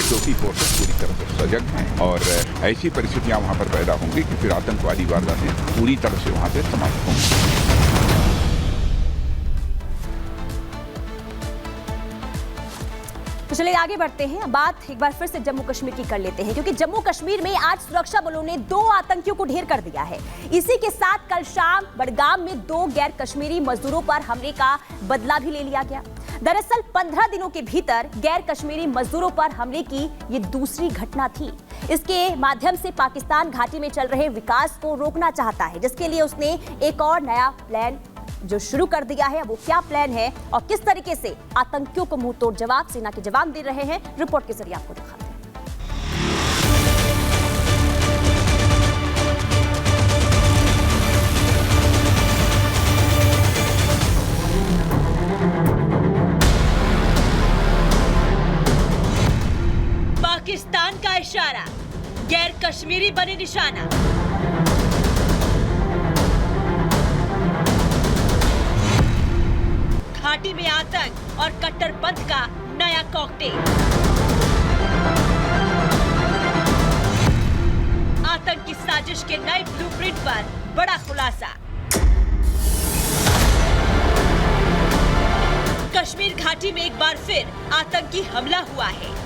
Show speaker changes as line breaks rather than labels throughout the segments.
Security forces पूरी तरह से सजग हैं और ऐसी परिस्थितियां वहां पर पैदा होंगी कि फिर आतंकवादी वारदातें पूरी तरह से वहां पे समाप्त होंगी।
तो चलिए आगे बढ़ते हैं। बात एक बार फिर से जम्मू कश्मीर की कर लेते हैं, क्योंकि जम्मू कश्मीर में आज सुरक्षा बलों ने 2 आतंकियों को ढेर कर दिया है। इसी के साथ कल शाम बडगाम में 2 गैर कश्मीरी मजदूरों पर हमले का बदला भी ले लिया गया। दरअसल 15 दिनों के भीतर गैर कश्मीरी मजदूरों पर हमले की ये दूसरी घटना थी। इसके माध्यम से पाकिस्तान घाटी में चल रहे विकास को रोकना चाहता है, जिसके लिए उसने एक और नया प्लान जो शुरू कर दिया है। वो क्या प्लान है और किस तरीके से आतंकियों को मुंह तोड़ जवाब सेना के जवान दे रहे हैं, रिपोर्ट के जरिए आपको दिखाते हैं। पाकिस्तान का इशारा, गैर कश्मीरी बने निशाना। घाटी में आतंक और कट्टरपंथ का नया कॉकटेल। आतंक की साजिश के नए ब्लूप्रिंट पर बड़ा खुलासा। कश्मीर घाटी में एक बार फिर आतंकी हमला हुआ है।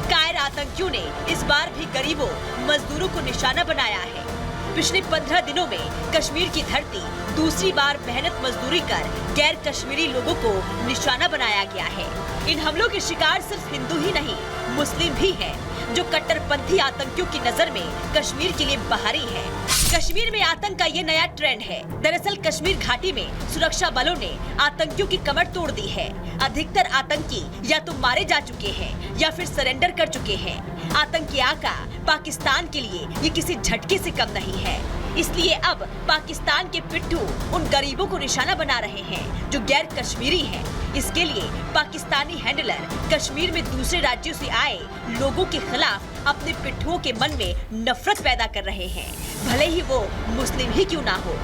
कायर आतंकियों ने इस बार भी गरीबों मजदूरों को निशाना बनाया है। पिछले 15 दिनों में कश्मीर की धरती दूसरी बार मेहनत मजदूरी कर गैर कश्मीरी लोगों को निशाना बनाया गया है। इन हमलों के शिकार सिर्फ हिंदू ही नहीं, मुस्लिम भी हैं, जो कट्टरपंथी आतंकियों की नजर में कश्मीर के लिए बाहरी है। कश्मीर में आतंक का ये नया ट्रेंड है। दरअसल कश्मीर घाटी में सुरक्षा बलों ने आतंकियों की कमर तोड़ दी है। अधिकतर आतंकी या तो मारे जा चुके हैं या फिर सरेंडर कर चुके हैं। आतंकी आका पाकिस्तान के लिए ये किसी झटके से कम नहीं है। इसलिए अब पाकिस्तान के पिट्ठू उन गरीबों को निशाना बना रहे हैं जो गैर कश्मीरी हैं। इसके लिए पाकिस्तानी हैंडलर कश्मीर में दूसरे राज्यों से आए लोगों के खिलाफ अपने पिट्ठुओं के मन में नफरत पैदा कर रहे हैं, भले ही वो मुस्लिम ही क्यों ना हो।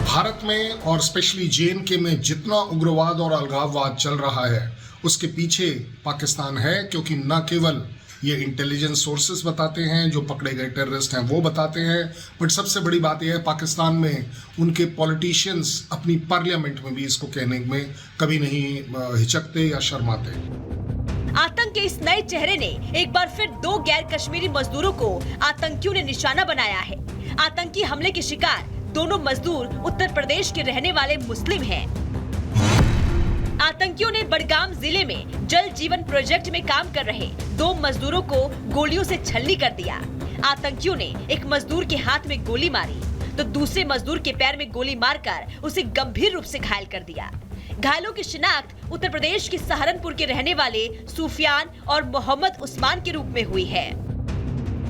भारत में और स्पेशली JNK में जितना उग्रवाद और अलगाववाद चल रहा है उसके पीछे पाकिस्तान है, क्योंकि न केवल ये इंटेलिजेंस सोर्सेस बताते हैं, जो पकड़े गए टेररिस्ट हैं वो बताते हैं, बट सबसे बड़ी बात यह है पाकिस्तान में उनके पॉलिटिशियंस अपनी पार्लियामेंट में भी इसको कहने में कभी नहीं हिचकते या शर्माते।
आतंक के इस नए चेहरे ने एक बार फिर 2 गैर कश्मीरी मजदूरों को आतंकियों ने निशाना बनाया है। आतंकी हमले के शिकार दोनों मजदूर उत्तर प्रदेश के रहने वाले मुस्लिम हैं। आतंकियों ने बडगाम जिले में जल जीवन प्रोजेक्ट में काम कर रहे 2 मजदूरों को गोलियों से छलनी कर दिया। आतंकियों ने एक मजदूर के हाथ में गोली मारी तो दूसरे मजदूर के पैर में गोली मारकर उसे गंभीर रूप से घायल कर दिया। घायलों की शिनाख्त उत्तर प्रदेश के सहारनपुर के रहने वाले सुफियान और मोहम्मद उस्मान के रूप में हुई है।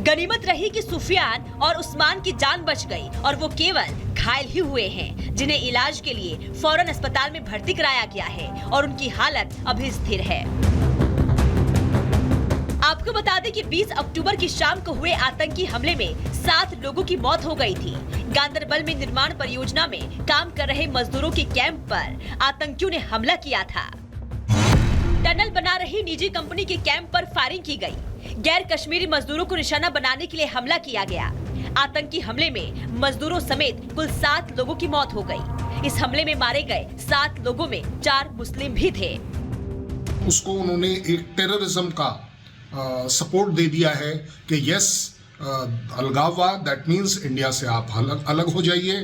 गनीमत रही कि सुफियान और उस्मान की जान बच गई और वो केवल घायल ही हुए हैं, जिन्हें इलाज के लिए फौरन अस्पताल में भर्ती कराया गया है और उनकी हालत अभी स्थिर है। आपको बता दें कि 20 अक्टूबर की शाम को हुए आतंकी हमले में 7 लोगों की मौत हो गई थी। गांदरबल में निर्माण परियोजना में काम कर रहे मजदूरों के कैंप पर आतंकियों ने हमला किया था। टनल बना रही निजी कंपनी के कैंप पर फायरिंग की गई। गैर कश्मीरी मजदूरों को निशाना बनाने के लिए हमला किया गया। आतंकी हमले में मजदूरों समेत कुल 7 लोगों की मौत हो गई। इस हमले में मारे गए 7 लोगों में 4 मुस्लिम भी थे।
उसको उन्होंने एक टेररिज्म का सपोर्ट दे दिया है कि यस अलगाववाद, दैट मीन्स इंडिया से आप अलग हो जाइए,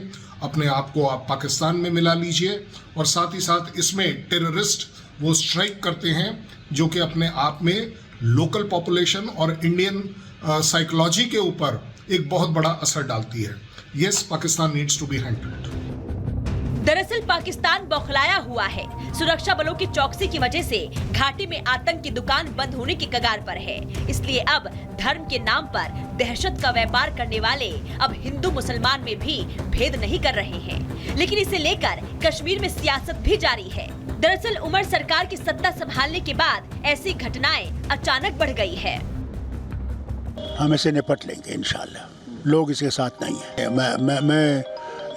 अपने आप को आप पाकिस्तान में मिला लीजिए। और साथ ही साथ इसमें टेररिस्ट वो स्ट्राइक करते हैं जो कि अपने आप में लोकल पॉपुलेशन और इंडियन साइकोलॉजी के ऊपर एक बहुत बड़ा असर डालती है। Yes, Pakistan needs to be handled.
दरअसल पाकिस्तान बौखलाया हुआ है। सुरक्षा बलों की चौकसी की वजह से घाटी में आतंक की दुकान बंद होने की कगार पर है। इसलिए अब धर्म के नाम पर दहशत का व्यापार करने वाले अब हिंदू मुसलमान में भी भेद नहीं कर रहे हैं। लेकिन इसे लेकर कश्मीर में सियासत भी जारी है। दरअसल उमर सरकार की सत्ता संभालने के बाद ऐसी घटनाएं अचानक बढ़ गई है।
हम इसे निपट लेंगे इंशाल्लाह। लोग इसके साथ नहीं है। मैं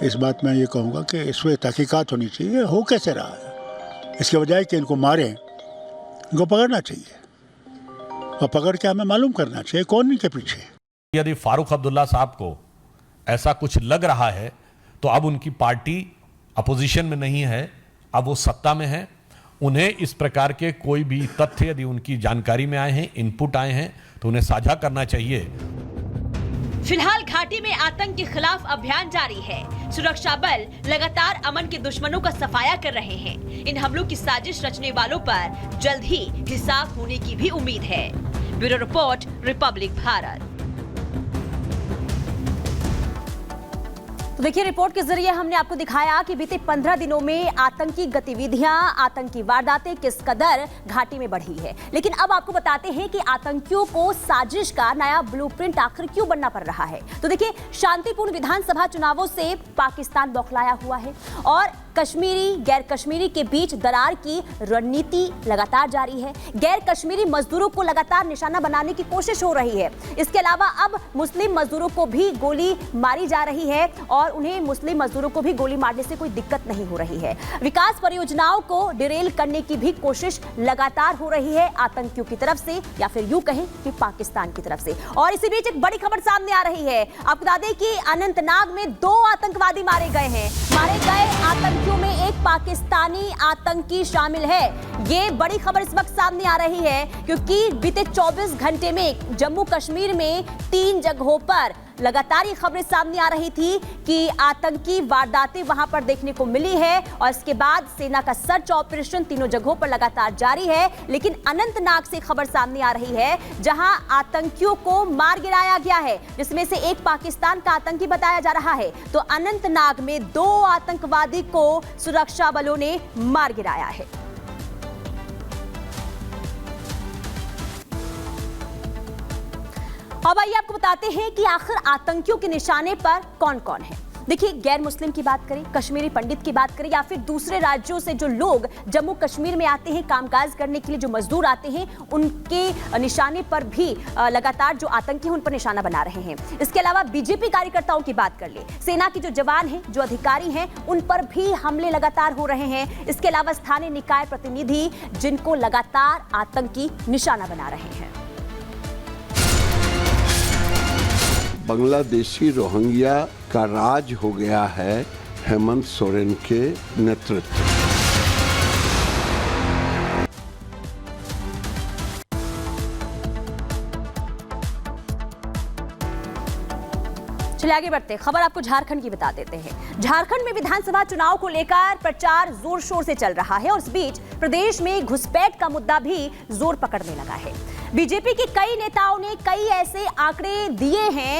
इस बात में ये कहूँगा कि इस पर तहकीकात होनी चाहिए, हो कैसे रहा है। इसके बजाय कि इनको मारें, इनको पकड़ना चाहिए और पकड़ के हमें मालूम करना चाहिए कौन इनके पीछे।
यदि फारूक अब्दुल्ला साहब को ऐसा कुछ लग रहा है तो अब उनकी पार्टी अपोजिशन में नहीं है, अब वो सत्ता में है। उन्हें इस प्रकार के कोई भी तथ्य यदि उनकी जानकारी में आए हैं, इनपुट आए हैं, तो उन्हें साझा करना चाहिए।
फिलहाल घाटी में आतंक के खिलाफ अभियान जारी है। सुरक्षा बल लगातार अमन के दुश्मनों का सफाया कर रहे हैं। इन हमलों की साजिश रचने वालों पर जल्द ही हिसाब होने की भी उम्मीद है। Bureau report, Republic Bharat. तो देखिए, रिपोर्ट के जरिए हमने आपको दिखाया कि बीते 15 दिनों में आतंकी गतिविधियां, आतंकी वारदातें किस कदर घाटी में बढ़ी है। लेकिन अब आपको बताते हैं कि आतंकियों को साजिश का नया ब्लूप्रिंट आखिर क्यों बनना पड़ रहा है। तो देखिए, शांतिपूर्ण विधानसभा चुनावों से पाकिस्तान बौखलाया हुआ है और कश्मीरी गैर कश्मीरी के बीच दरार की रणनीति लगातार जारी है। गैर कश्मीरी मजदूरों को लगातार निशाना बनाने की कोशिश हो रही है। इसके अलावा अब मुस्लिम मजदूरों को भी गोली मारी जा रही है और उन्हें मुस्लिम मजदूरों को भी गोली मारने से कोई दिक्कत नहीं हो रही है। विकास परियोजनाओं को डिरेल करने की भी कोशिश लगातार हो रही है आतंकियों की तरफ से, या फिर यूं कहें कि पाकिस्तान की तरफ से। और इसी बीच एक बड़ी खबर सामने आ रही है। आपको बता दें कि अनंतनाग में 2 आतंकवादी मारे गए हैं। मारे गए आतंकियों में एक पाकिस्तानी आतंकी शामिल है। ये बड़ी खबर इस वक्त सामने आ रही है क्योंकि बीते 24 घंटे में जम्मू कश्मीर में 3 जगहों पर लगातार ये खबरें सामने आ रही थी कि आतंकी वारदातें वहां पर देखने को मिली है और इसके बाद सेना का सर्च ऑपरेशन तीनों जगहों पर लगातार जारी है। लेकिन अनंतनाग से खबर सामने आ रही है जहां आतंकियों को मार गिराया गया है, जिसमें से एक पाकिस्तान का आतंकी बताया जा रहा है। तो अनंतनाग में 2 आतंकवादी को सुरक्षा बलों ने मार गिराया है। अब आइए आपको बताते हैं कि आखिर आतंकियों के निशाने पर कौन कौन है। देखिए, गैर मुस्लिम की बात करें, कश्मीरी पंडित की बात करें, या फिर दूसरे राज्यों से जो लोग जम्मू कश्मीर में आते हैं कामकाज करने के लिए, जो मजदूर आते हैं, उनके निशाने पर भी लगातार जो आतंकी हैं उन पर निशाना बना रहे हैं। इसके अलावा बीजेपी कार्यकर्ताओं की बात कर ले, सेना के जो जवान हैं, जो अधिकारी हैं, उन पर भी हमले लगातार हो रहे हैं। इसके अलावा स्थानीय निकाय प्रतिनिधि जिनको लगातार आतंकी निशाना बना रहे हैं।
बांग्लादेशी रोहिंग्या का राज हो गया है हेमंत सोरेन के नेतृत्व।
चलिए आगे बढ़ते हैं। खबर आपको झारखंड की बता देते हैं। झारखंड में विधानसभा चुनाव को लेकर प्रचार जोर शोर से चल रहा है और इस बीच प्रदेश में घुसपैठ का मुद्दा भी जोर पकड़ने लगा है। बीजेपी के कई नेताओं ने कई ऐसे आंकड़े दिए हैं